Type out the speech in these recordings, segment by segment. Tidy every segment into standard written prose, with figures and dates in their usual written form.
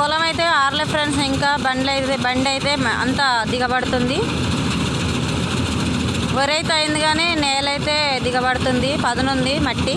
పొలం అయితే ఆర్లే ఫ్రెండ్స్. ఇంకా బండి అయితే అంతా దిగబడుతుంది. వరి అయితే అయింది కానీ నేలైతే దిగబడుతుంది. పదునుంది మట్టి.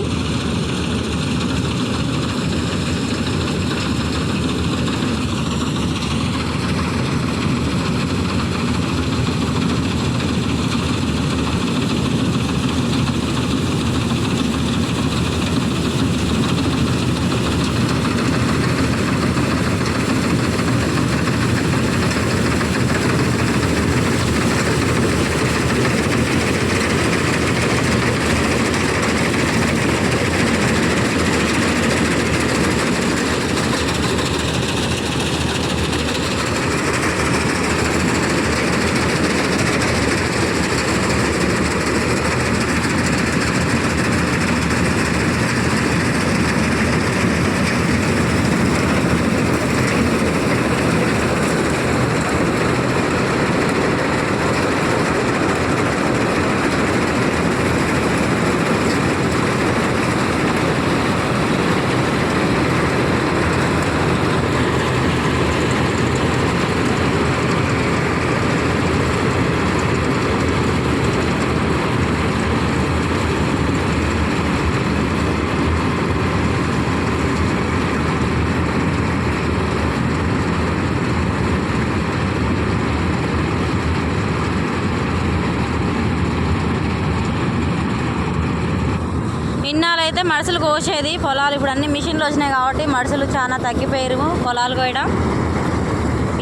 ఇన్నాళ్ళైతే మడుసులు కోసేది పొలాలు. ఇప్పుడు అన్ని మిషన్లు వచ్చినాయి కాబట్టి మడుసులు చాలా తగ్గిపోయారు పొలాలు కోయడం.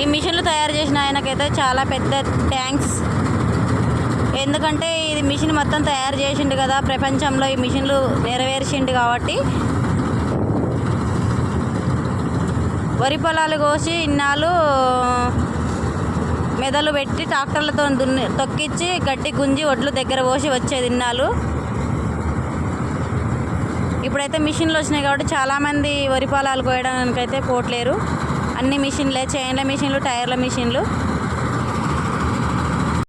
ఈ మిషన్లు తయారు చేసిన ఆయనకైతే చాలా పెద్ద థ్యాంక్స్. ఎందుకంటే ఇది మిషన్ మొత్తం తయారు చేసిండు కదా, ప్రపంచంలో ఈ మిషన్లు నెరవేర్చిండు కాబట్టి. వరి పొలాలు కోసి ఇన్నాళ్ళు మెదలు పెట్టి ట్రాక్టర్లతో తొక్కించి గడ్డి గుంజి ఒడ్లు దగ్గర పోసి వచ్చేది ఇన్నాళ్ళు. ఇప్పుడైతే మిషన్లు వచ్చినాయి కాబట్టి చాలామంది వరి పొలాలు కోయడానికి అయితే పోట్లేరు. అన్ని మిషన్లే, చైన్ల మిషన్లు, టైర్ల మిషన్లు.